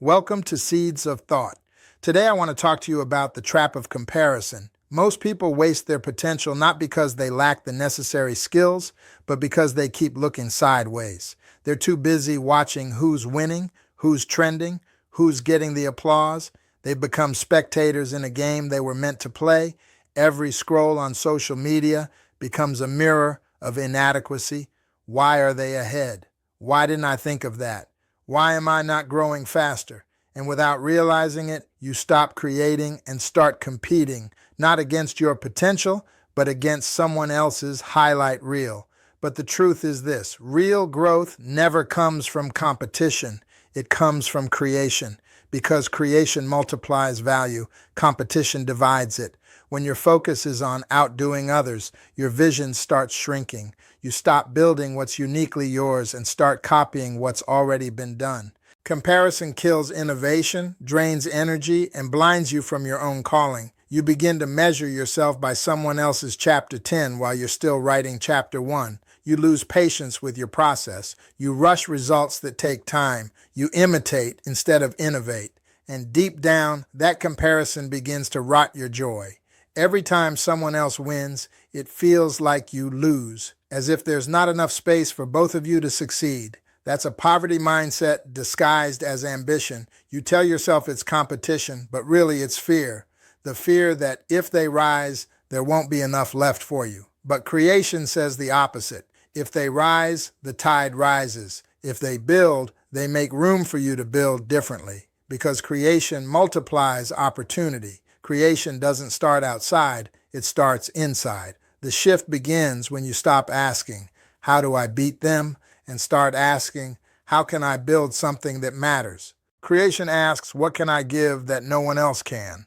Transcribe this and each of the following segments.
Welcome to Seeds of Thought. Today I want to talk to you about the trap of comparison. Most people waste their potential not because they lack the necessary skills, but because they keep looking sideways. They're too busy watching who's winning, who's trending, who's getting the applause. They've become spectators in a game they were meant to play. Every scroll on social media becomes a mirror of inadequacy. Why are they ahead? Why didn't I think of that? Why am I not growing faster? And without realizing it, you stop creating and start competing, not against your potential, but against someone else's highlight reel. But the truth is this: real growth never comes from competition. It comes from creation. Because creation multiplies value, competition divides it. When your focus is on outdoing others, your vision starts shrinking. You stop building what's uniquely yours and start copying what's already been done. Comparison kills innovation, drains energy, and blinds you from your own calling. You begin to measure yourself by someone else's chapter 10 while you're still writing chapter 1. You lose patience with your process. You rush results that take time. You imitate instead of innovate. And deep down, that comparison begins to rot your joy. Every time someone else wins, it feels like you lose, as if there's not enough space for both of you to succeed. That's a poverty mindset disguised as ambition. You tell yourself it's competition, but really it's fear. The fear that if they rise, there won't be enough left for you. But creation says the opposite. If they rise, the tide rises. If they build, they make room for you to build differently. Because creation multiplies opportunity. Creation doesn't start outside, it starts inside. The shift begins when you stop asking, how do I beat them? And start asking, how can I build something that matters? Creation asks, what can I give that no one else can?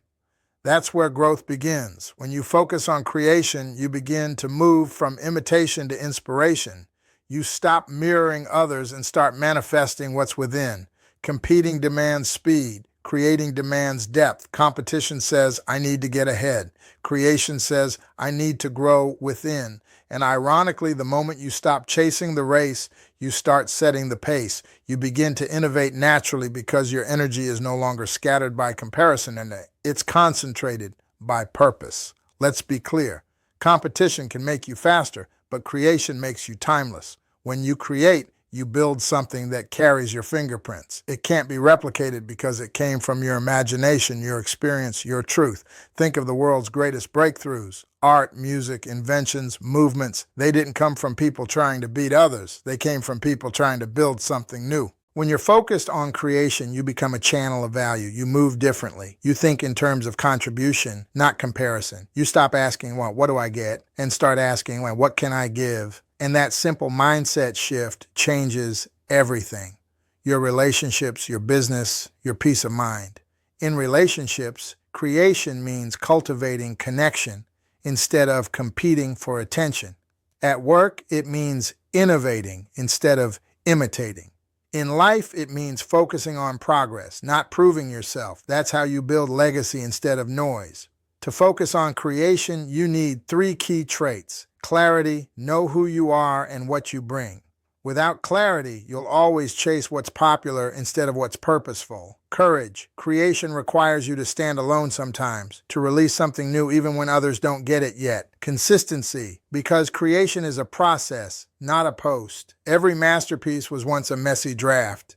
That's where growth begins. When you focus on creation, you begin to move from imitation to inspiration. You stop mirroring others and start manifesting what's within. Competing demands speed. Creating demands depth. Competition says, I need to get ahead. Creation says, I need to grow within. And ironically, the moment you stop chasing the race, you start setting the pace. You begin to innovate naturally because your energy is no longer scattered by comparison and it's concentrated by purpose. Let's be clear. Competition can make you faster, but creation makes you timeless. When you create, you build something that carries your fingerprints. It can't be replicated because it came from your imagination, your experience, your truth. Think of the world's greatest breakthroughs. Art, music, inventions, movements. They didn't come from people trying to beat others. They came from people trying to build something new. When you're focused on creation, you become a channel of value. You move differently. You think in terms of contribution, not comparison. You stop asking, well, what do I get? And start asking, well, what can I give? And that simple mindset shift changes everything. Your relationships, your business, your peace of mind. In relationships, creation means cultivating connection instead of competing for attention. At work, it means innovating instead of imitating. In life, it means focusing on progress, not proving yourself. That's how you build legacy instead of noise. To focus on creation, you need 3 key traits. Clarity, know who you are and what you bring. Without clarity, you'll always chase what's popular instead of what's purposeful. Courage, creation requires you to stand alone sometimes, to release something new even when others don't get it yet. Consistency, because creation is a process, not a post. Every masterpiece was once a messy draft.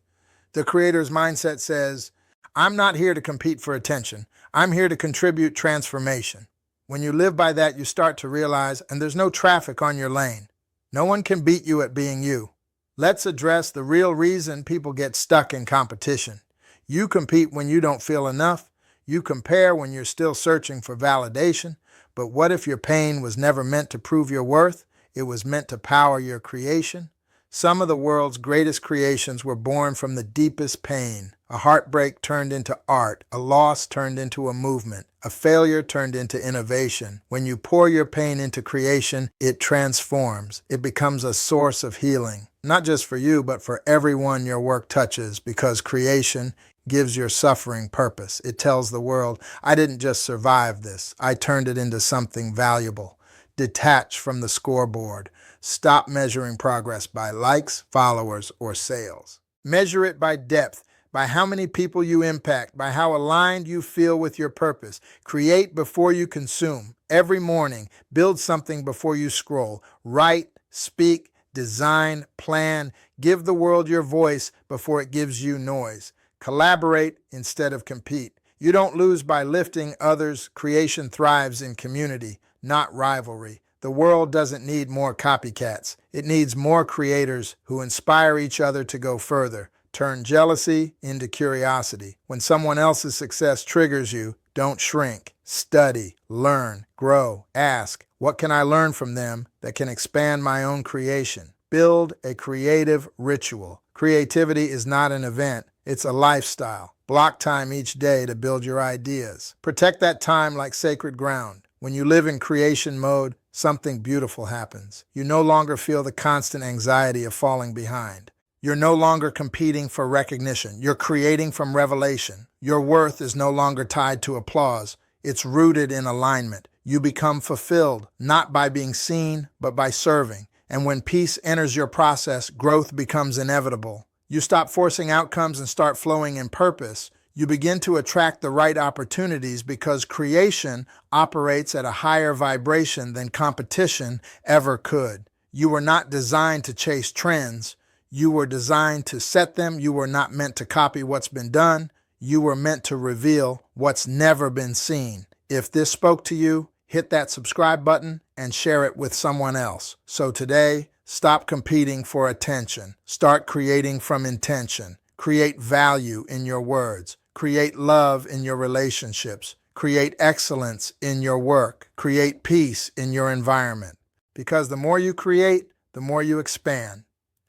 The creator's mindset says, I'm not here to compete for attention. I'm here to contribute transformation. When you live by that, you start to realize, and there's no traffic on your lane. No one can beat you at being you. Let's address the real reason people get stuck in competition. You compete when you don't feel enough. You compare when you're still searching for validation. But what if your pain was never meant to prove your worth? It was meant to power your creation. Some of the world's greatest creations were born from the deepest pain. A heartbreak turned into art, a loss turned into a movement, a failure turned into innovation. When you pour your pain into creation, it transforms. It becomes a source of healing, not just for you, but for everyone your work touches, because creation gives your suffering purpose. It tells the world, I didn't just survive this, I turned it into something valuable. Detach from the scoreboard. Stop measuring progress by likes, followers, or sales. Measure it by depth. by how many people you impact, by how aligned you feel with your purpose. Create before you consume. Every morning, build something before you scroll. Write, speak, design, plan. Give the world your voice before it gives you noise. Collaborate instead of compete. You don't lose by lifting others. Creation thrives in community, not rivalry. The world doesn't need more copycats. It needs more creators who inspire each other to go further. Turn jealousy into curiosity. When someone else's success triggers you, don't shrink. Study, learn, grow, ask, what can I learn from them that can expand my own creation? Build a creative ritual. Creativity is not an event, it's a lifestyle. Block time each day to build your ideas. Protect that time like sacred ground. When you live in creation mode, something beautiful happens. You no longer feel the constant anxiety of falling behind. You're no longer competing for recognition. You're creating from revelation. Your worth is no longer tied to applause. It's rooted in alignment. You become fulfilled, not by being seen, but by serving. And when peace enters your process, growth becomes inevitable. You stop forcing outcomes and start flowing in purpose. You begin to attract the right opportunities because creation operates at a higher vibration than competition ever could. You were not designed to chase trends. You were designed to set them. You were not meant to copy what's been done. You were meant to reveal what's never been seen. If this spoke to you, hit that subscribe button and share it with someone else. So today, stop competing for attention. Start creating from intention. Create value in your words. Create love in your relationships. Create excellence in your work. Create peace in your environment. Because the more you create, the more you expand.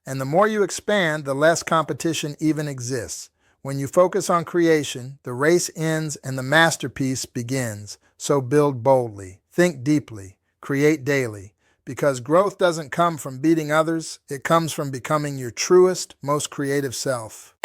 And the more you expand, the less competition even exists. When you focus on creation, the race ends and the masterpiece begins. So build boldly, think deeply, create daily. Because growth doesn't come from beating others, it comes from becoming your truest, most creative self.